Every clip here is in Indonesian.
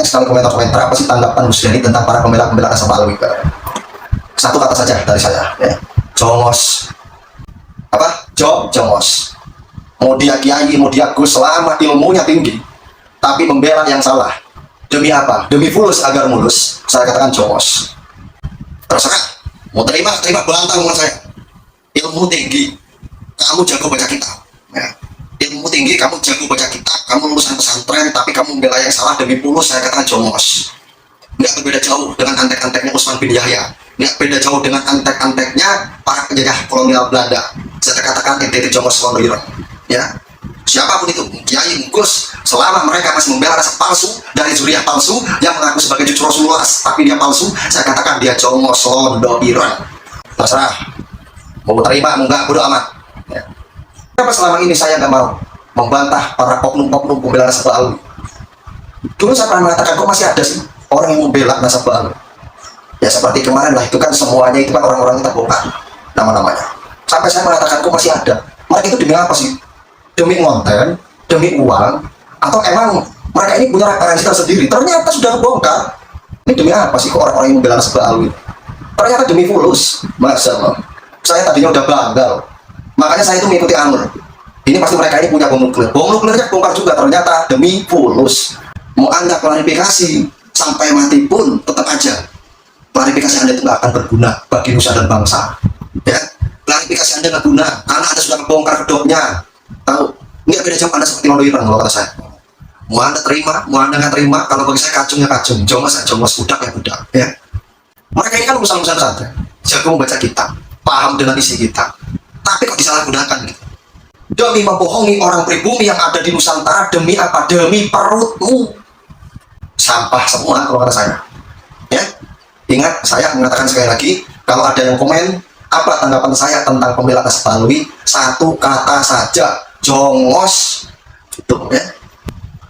sekali komentar-komentar apa sih tanggapan Gus Denny tentang para pembela-pembela Nasabah Alwi. Satu kata saja dari saya, ya. Jongos. Apa? Jongos. Mau dia kiai, mau dia gus, selama ilmunya tinggi, tapi membela yang salah. Demi apa? Demi fulus agar mulus. Saya katakan jongos. Terserah. Mau terima bantah omongan saya. Ilmu tinggi, kamu jago baca kitab. Ya. Ilmu tinggi, kamu jago baca kitab, kamu lulusan pesantren, tapi kamu membela yang salah demi fulus, saya katakan jongos. Nggak berbeda jauh dengan antek-anteknya Usman bin Yahya. Nggak beda jauh dengan antek-anteknya para penjajah kolonial Belanda. Saya katakan itu jongos Londoiro. Ya, siapapun itu, kiai, gus, selama mereka masih membela nasab palsu dari zuriyah palsu yang mengaku sebagai cucu Rasulullah, tapi dia palsu, saya katakan dia jongos Londoiro. Terserah, mau terima, mau nggak, bodo amat. Ya. Kenapa selama ini saya nggak mau membantah para oknum-oknum pembela Nasabah Alwi? Dulu saya pernah mengatakan, kok masih ada sih orang yang membela Nasabah Alwi? Ya seperti kemarin lah, itu kan semuanya itu kan orang-orang yang terbongkar nama-namanya. Sampai saya mengatakan, kok masih ada? Mereka itu demi apa sih? Demi konten, demi uang, atau emang mereka ini punya referensi tersendiri? Ternyata sudah kebongkar. Ini demi apa sih kok orang-orang yang membela Nasabah Alwi? Ternyata demi fulus. Masa Allah. Saya tadinya udah banggal, makanya saya itu mengikuti Anur. Ini pasti mereka ini punya bom nuklir. Bom nuklirnya bongkar juga, ternyata demi fulus. Mau Anda klarifikasi sampai mati pun tetap aja klarifikasi Anda itu nggak akan berguna bagi nusa dan bangsa. Ya, klarifikasi Anda nggak guna karena Anda sudah membongkar kedoknya. Tahu? Nggak beda jauh Anda seperti Londoiro kalau kata saya. Mau Anda terima, mau Anda nggak terima, kalau bagi saya kacungnya kacung, jongos ya jongos, budak ya budak. Ya. Mereka ini kan urusan-urusan pesantren, jago membaca kitab, paham dengan isi kitab, tapi kok disalahgunakan gitu. Demi membohongi orang pribumi yang ada di Nusantara, demi apa? Demi perutmu. Sampah semua kalau kata saya. Ya. Ingat, saya mengatakan sekali lagi, kalau ada yang komen, apa tanggapan saya tentang pembela Nasabah Alwi? Satu kata saja, jongos. Itu ya.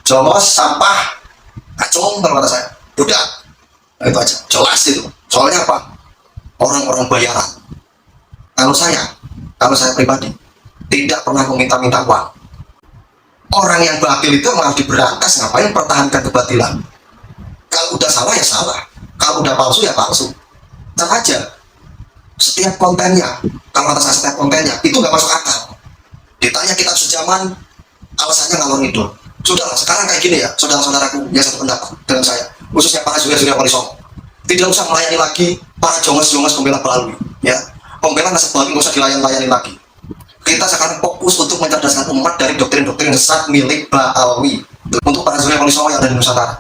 Jongos, sampah, kacung kalau kata saya. Udah, itu aja, jelas itu. Soalnya apa? Orang-orang bayaran. Kalau saya pribadi, tidak pernah meminta-minta uang. Orang yang batil itu malah diberantas, ngapain pertahankan kebatilan? Kalau udah salah ya salah, kalau udah palsu ya palsu. Sama aja. Setiap kontennya, kalau kata saya setiap kontennya, itu nggak masuk akal. Ditanya kitab sejaman, alasannya ngalor ngidul. Sudahlah, sekarang kayak gini ya, saudara-saudaraku yang satu pendapat dengan saya, khususnya para zuriat Wali Songo. Tidak usah melayani lagi para jongos-jongos pembela Alwi. Ya, pembela Nasabah Alwi nggak usah dilayani lagi. Kita sekarang fokus untuk mencerdaskan umat dari doktrin-doktrin sesat milik Alwi. Untuk para zuriat Wali Songo yang ada di Nusantara,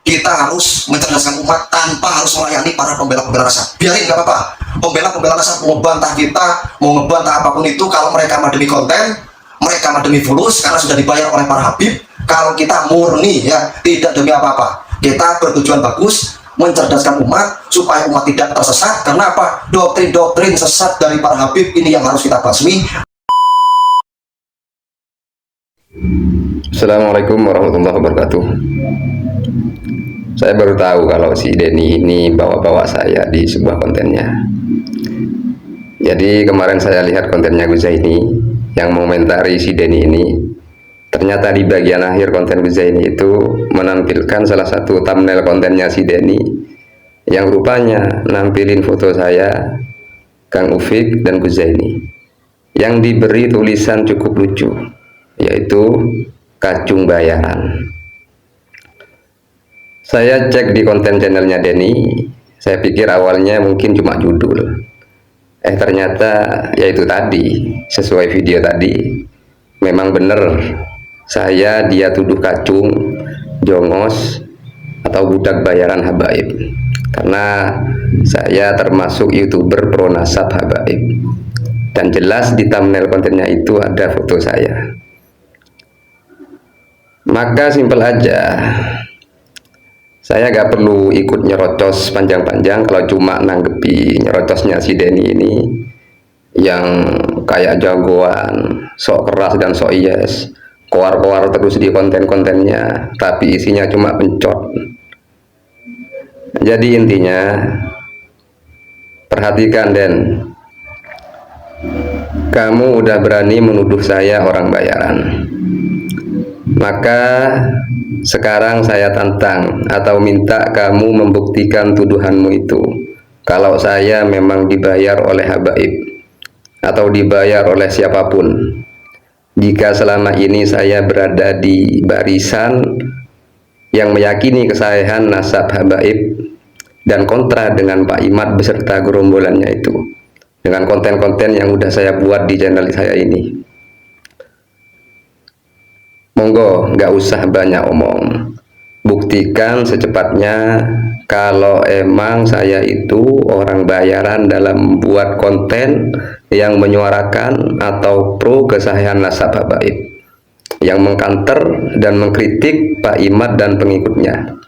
kita harus mencerdaskan umat tanpa harus melayani para pembela-pembela nasab. Biarin nggak apa-apa. Pembela-pembela nasab mau ngebantah kita, mau ngebantah apapun itu, kalau mereka mah demi konten, mereka mah demi fulus karena sudah dibayar oleh para habib. Kalau kita murni ya, tidak demi apa-apa. Kita bertujuan bagus, mencerdaskan umat supaya umat tidak tersesat. Karena apa? Doktrin-doktrin sesat dari para habib ini yang harus kita basmi. Assalamualaikum warahmatullahi wabarakatuh. Saya baru tahu kalau si Denny ini bawa-bawa saya di sebuah kontennya. Jadi kemarin saya lihat kontennya Gus Zaini yang mengomentari si Denny ini. Ternyata di bagian akhir konten Gus Zaini itu menampilkan salah satu thumbnail kontennya si Denny yang rupanya nampilin foto saya, Kang Ufik dan Gus Zaini, yang diberi tulisan cukup lucu, yaitu kacung bayaran. Saya cek di konten channelnya Denny, saya pikir awalnya mungkin cuma judul. Ternyata yaitu tadi, sesuai video tadi, memang benar dia tuduh kacung, jongos, atau budak bayaran habaib. Karena saya termasuk YouTuber pro nasab habaib. Dan jelas di thumbnail kontennya itu ada foto saya. Maka simpel aja, saya gak perlu ikut nyerocos panjang-panjang kalau cuma nanggepi nyerocosnya si Denny ini yang kayak jagoan, sok keras dan sok yes, koar-koar terus di konten-kontennya, tapi isinya cuma pencot. Jadi intinya, perhatikan Den, kamu udah berani menuduh saya orang bayaran, maka Sekarang saya tantang atau minta kamu membuktikan tuduhanmu itu. Kalau saya memang dibayar oleh habaib atau dibayar oleh siapapun, jika selama ini saya berada di barisan yang meyakini kesahihan nasab habaib dan kontra dengan Pak Imad beserta gerombolannya itu, dengan konten-konten yang udah saya buat di channel saya ini, monggo nggak usah banyak omong, buktikan secepatnya kalau emang saya itu orang bayaran dalam membuat konten yang menyuarakan atau pro kesahihan nasab habaib, yang mengkanter dan mengkritik Pak Imad dan pengikutnya.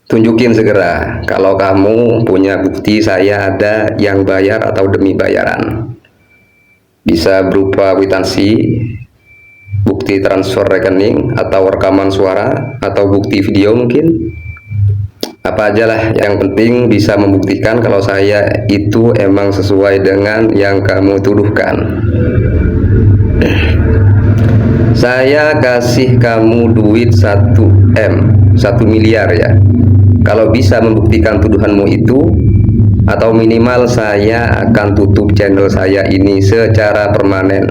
Tunjukin segera kalau kamu punya bukti saya ada yang bayar atau demi bayaran. Bisa berupa kwitansi, bukti transfer rekening, atau rekaman suara, atau bukti video mungkin. Apa aja lah, yang penting bisa membuktikan kalau saya itu emang sesuai dengan yang kamu tuduhkan. Saya kasih kamu duit 1 M, 1 miliar ya. Kalau bisa membuktikan tuduhanmu itu, atau minimal saya akan tutup channel saya ini secara permanen.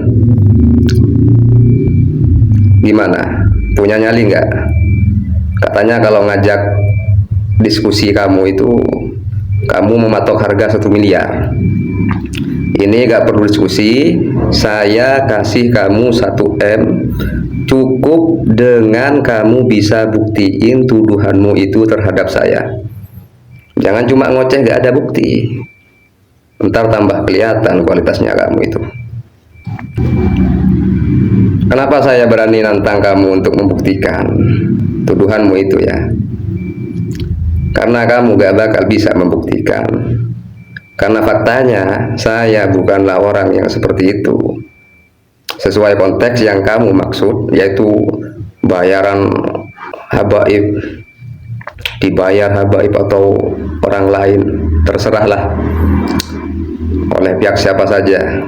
Gimana? Punya nyali nggak? Katanya kalau ngajak diskusi kamu itu, kamu mematok harga 1 miliar. Ini gak perlu diskusi, saya kasih kamu 1 M, cukup dengan kamu bisa buktiin tuduhanmu itu terhadap saya. Jangan cuma ngoceh gak ada bukti, ntar tambah kelihatan kualitasnya kamu itu. Kenapa saya berani nantang kamu untuk membuktikan tuduhanmu itu ya? Karena kamu gak bakal bisa membuktikan. Karena faktanya saya bukanlah orang yang seperti itu. Sesuai konteks yang kamu maksud, yaitu bayaran habaib, dibayar habaib atau orang lain, terserahlah oleh pihak siapa saja.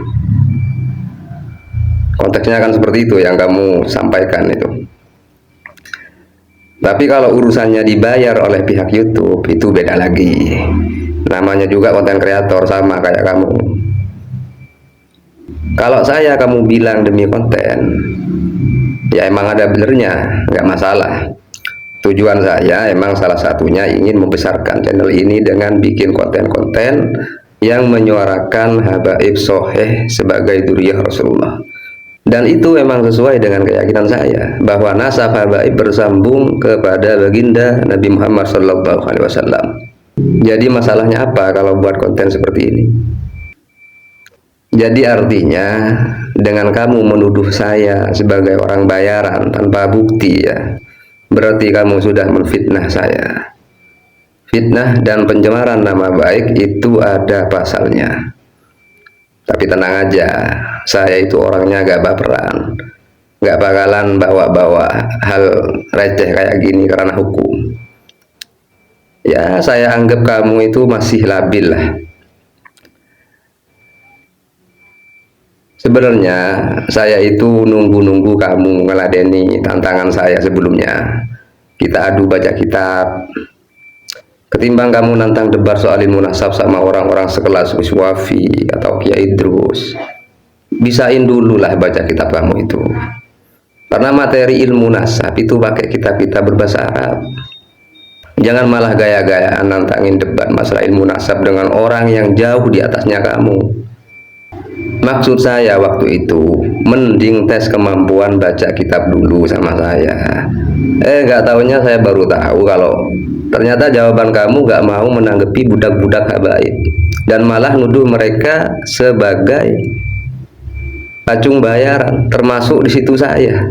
Konteksnya kan seperti itu yang kamu sampaikan itu. Tapi kalau urusannya dibayar oleh pihak YouTube, itu beda lagi. Namanya juga konten kreator, sama kayak kamu. Kalau saya kamu bilang demi konten, ya emang ada benernya, nggak masalah. Tujuan saya emang salah satunya ingin membesarkan channel ini dengan bikin konten-konten yang menyuarakan habaib soheh sebagai dzurriyyah Rasulullah. Dan itu memang sesuai dengan keyakinan saya bahwa nasab habaib bersambung kepada baginda Nabi Muhammad SAW. Jadi masalahnya apa kalau buat konten seperti ini? Jadi artinya dengan kamu menuduh saya sebagai orang bayaran tanpa bukti ya, berarti kamu sudah menfitnah saya. Fitnah dan pencemaran nama baik itu ada pasalnya. Tapi tenang aja, saya itu orangnya gak baperan, gak bakalan bawa-bawa hal receh kayak gini karena hukum. Ya saya anggap kamu itu masih labil lah. Sebenarnya saya itu nunggu-nunggu kamu ngeladeni tantangan saya sebelumnya. Kita adu baca kitab. Ketimbang kamu nantang debat soal ilmu nasab sama orang-orang sekelas Wiswafi atau Kiai Idrus, bisain dulu lah baca kitab kamu itu. Karena materi ilmu nasab itu pakai kitab-kitab berbahasa Arab. Jangan malah gaya-gayaan nantangin debat masalah ilmu nasab dengan orang yang jauh di atasnya kamu. Maksud saya waktu itu, mending tes kemampuan baca kitab dulu sama saya. Nggak taunya saya baru tahu kalau ternyata jawaban kamu nggak mau menanggapi budak-budak habaib dan malah nuduh mereka sebagai pacung bayaran, termasuk di situ saya.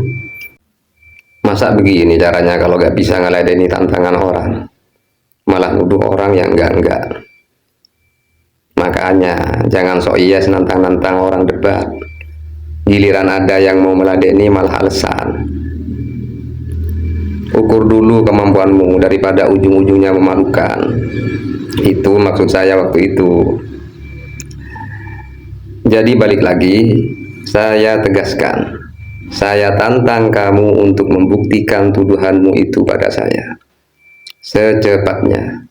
Masa begini caranya kalau nggak bisa ngeladeni tantangan orang, malah nuduh orang yang enggak. Makanya jangan sok yes nantang-nantang orang debat, giliran ada yang mau meladeni malah alasan. Ukur dulu kemampuanmu daripada ujung-ujungnya memalukan. Itu maksud saya waktu itu. Jadi balik lagi, saya tegaskan, Saya tantang kamu untuk membuktikan tuduhanmu itu pada saya secepatnya.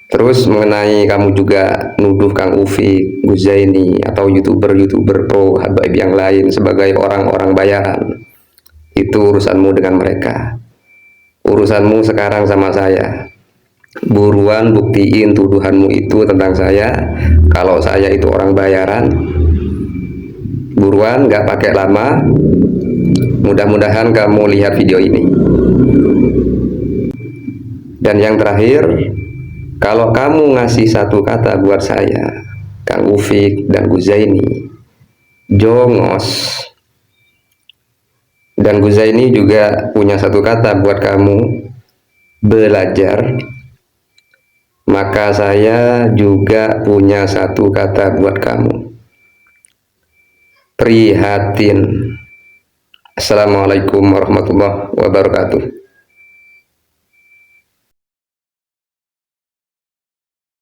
Terus mengenai kamu juga nuduh Kang Ufik, Guzaini, atau youtuber pro Habaib yang lain sebagai orang-orang bayaran, itu urusanmu dengan mereka. Urusanmu sekarang sama saya. Buruan buktiin tuduhanmu itu tentang saya. Kalau saya itu orang bayaran, buruan, gak pakai lama. Mudah-mudahan kamu lihat video ini. Dan yang terakhir, kalau kamu ngasih satu kata buat saya, Kang Ufik dan Guzaini, jongos. Dan Guzaini juga punya satu kata buat kamu, belajar. Maka saya juga punya satu kata buat kamu, prihatin. Assalamualaikum warahmatullahi wabarakatuh.